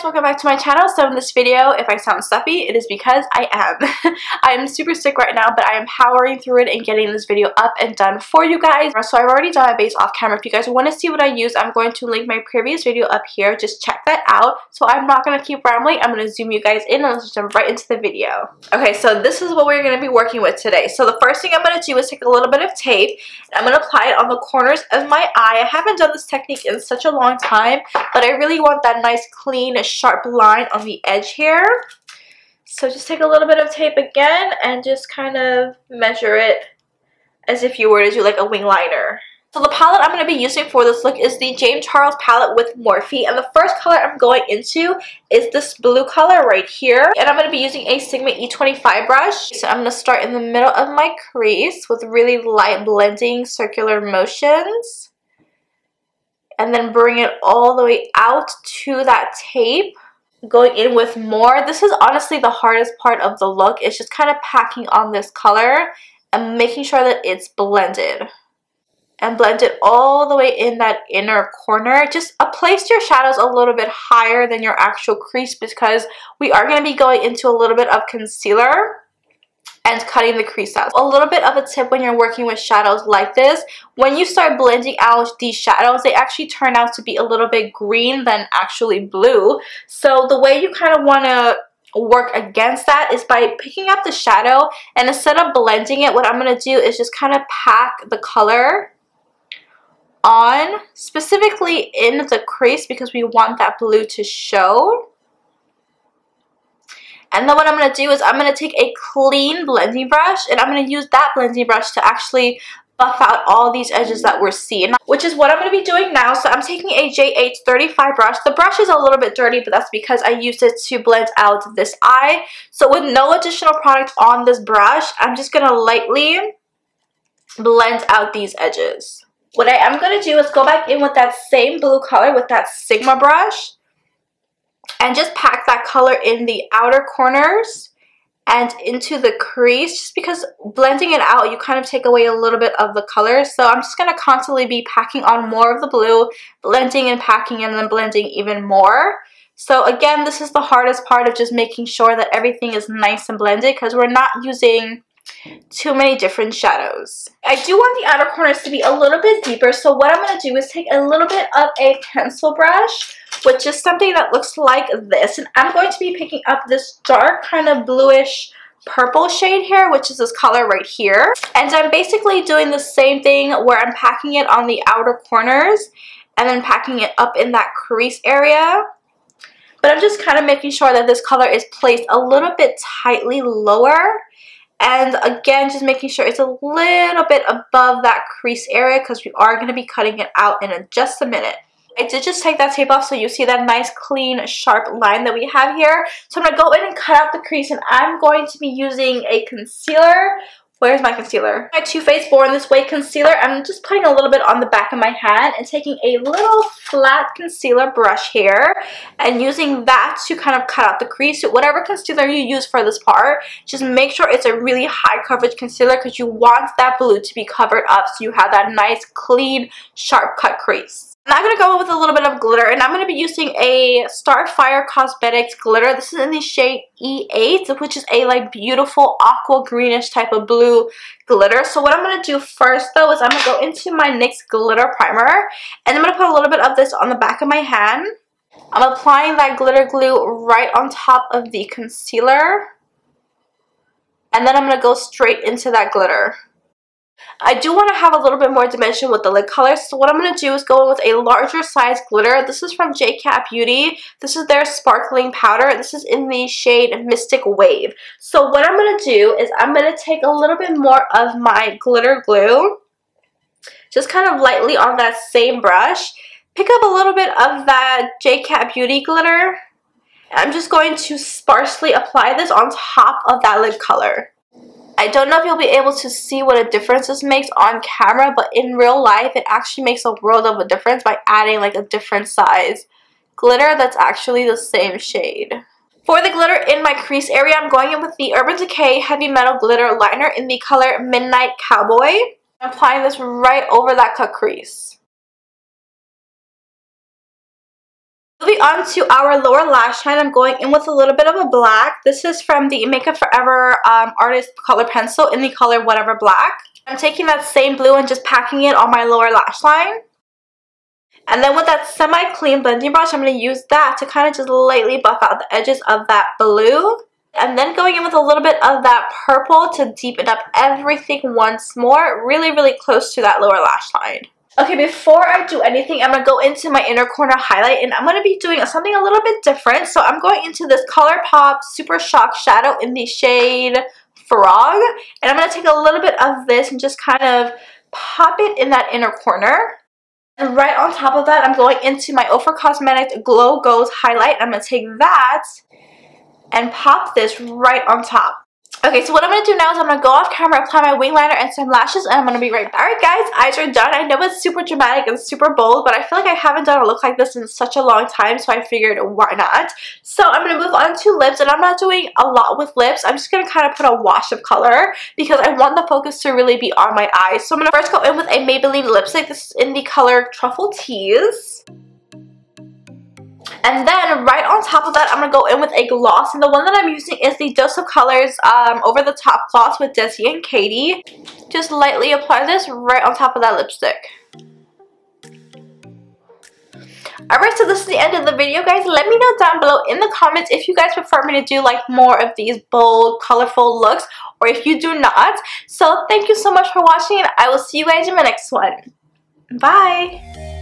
welcome back to my channel. So in this video, if I sound stuffy, it is because I am. I'm super sick right now, but I am powering through it and getting this video up and done for you guys. So I've already done my base off camera. If you guys want to see what I use, I'm going to link my previous video up here. Just check that out. So I'm not going to keep rambling. I'm going to zoom you guys in and let's jump right into the video. Okay, so this is what we're going to be working with today. So the first thing I'm going to do is take a little bit of tape and I'm going to apply it on the corners of my eye. I haven't done this technique in such a long time, but I really want that nice clean sharp line on the edge here. So just take a little bit of tape again and just kind of measure it as if you were to do like a wing liner. So the palette I'm going to be using for this look is the James Charles palette with Morphe, and the first color I'm going into is this blue color right here, and I'm going to be using a Sigma E25 brush. So I'm going to start in the middle of my crease with really light blending circular motions and then bring it all the way out to that tape, going in with more. This is honestly the hardest part of the look. It's just kind of packing on this color and making sure that it's blended. And blend it all the way in that inner corner. Just place your shadows a little bit higher than your actual crease because we are going to be going into a little bit of concealer and cutting the crease out. A little bit of a tip when you're working with shadows like this, when you start blending out these shadows, they actually turn out to be a little bit green than actually blue. So the way you kind of want to work against that is by picking up the shadow, and instead of blending it, what I'm going to do is just kind of pack the color on, specifically in the crease because we want that blue to show. And then what I'm going to do is I'm going to take a clean blending brush and I'm going to use that blending brush to actually buff out all these edges that we're seeing, which is what I'm going to be doing now. So I'm taking a J835 brush. The brush is a little bit dirty, but that's because I used it to blend out this eye. So with no additional product on this brush, I'm just going to lightly blend out these edges. What I am going to do is go back in with that same blue color with that Sigma brush and just pack that color in the outer corners and into the crease, just because blending it out, you kind of take away a little bit of the color. So I'm just going to constantly be packing on more of the blue, blending and packing, and then blending even more. So again, this is the hardest part of just making sure that everything is nice and blended because we're not using too many different shadows. I do want the outer corners to be a little bit deeper, so what I'm going to do is take a little bit of a pencil brush, which is something that looks like this, and I'm going to be picking up this dark kind of bluish purple shade here, which is this color right here, and I'm basically doing the same thing where I'm packing it on the outer corners and then packing it up in that crease area. But I'm just kind of making sure that this color is placed a little bit tightly lower. And again, just making sure it's a little bit above that crease area because we are going to be cutting it out in just a minute. I did just take that tape off so you see that nice clean sharp line that we have here. So I'm going to go in and cut out the crease, and I'm going to be using a concealer. Where's my concealer? My Too Faced Born This Way concealer. I'm just putting a little bit on the back of my hand and taking a little flat concealer brush here and using that to kind of cut out the crease. So whatever concealer you use for this part, just make sure it's a really high coverage concealer because you want that blue to be covered up so you have that nice clean sharp cut crease. I'm going to go with a little bit of glitter, and I'm going to be using a Starfire Cosmetics glitter. This is in the shade E8, which is a like beautiful aqua greenish type of blue glitter. So what I'm going to do first though is I'm going to go into my NYX glitter primer, and I'm going to put a little bit of this on the back of my hand. I'm applying that glitter glue right on top of the concealer, and then I'm going to go straight into that glitter. I do want to have a little bit more dimension with the lid color, so what I'm going to do is go in with a larger size glitter. This is from JCat Beauty. This is their sparkling powder. This is in the shade Mystic Wave. So what I'm going to do is I'm going to take a little bit more of my glitter glue, just kind of lightly on that same brush. Pick up a little bit of that JCat Beauty glitter. I'm just going to sparsely apply this on top of that lid color. I don't know if you'll be able to see what a difference this makes on camera, but in real life it actually makes a world of a difference by adding like a different size glitter that's actually the same shade. For the glitter in my crease area, I'm going in with the Urban Decay Heavy Metal Glitter Liner in the color Midnight Cowboy. I'm applying this right over that cut crease. Moving on to our lower lash line, I'm going in with a little bit of a black. This is from the Makeup Forever Artist Color Pencil in the color Whatever Black. I'm taking that same blue and just packing it on my lower lash line. And then with that semi-clean blending brush, I'm going to use that to kind of just lightly buff out the edges of that blue. And then going in with a little bit of that purple to deepen up everything once more, really, really close to that lower lash line. Okay, before I do anything, I'm going to go into my inner corner highlight, and I'm going to be doing something a little bit different. So I'm going into this ColourPop Super Shock Shadow in the shade Frog, and I'm going to take a little bit of this and just kind of pop it in that inner corner. And right on top of that, I'm going into my Ofra Cosmetics Glow Goes highlight. I'm going to take that and pop this right on top. Okay, so what I'm going to do now is I'm going to go off camera, apply my wing liner and some lashes, and I'm going to be right back. Alright guys, eyes are done. I know it's super dramatic and super bold, but I feel like I haven't done a look like this in such a long time, so I figured why not. So I'm going to move on to lips, and I'm not doing a lot with lips. I'm just going to kind of put a wash of color because I want the focus to really be on my eyes. So I'm going to first go in with a Maybelline lipstick. This is in the color Truffle Tease. And then right on top of that, I'm going to go in with a gloss. And the one that I'm using is the Dose of Colors Over the Top Gloss with Desi and Katie. Just lightly apply this right on top of that lipstick. Alright, so this is the end of the video, guys. Let me know down below in the comments if you guys prefer me to do like more of these bold, colorful looks, or if you do not. So thank you so much for watching, and I will see you guys in my next one. Bye!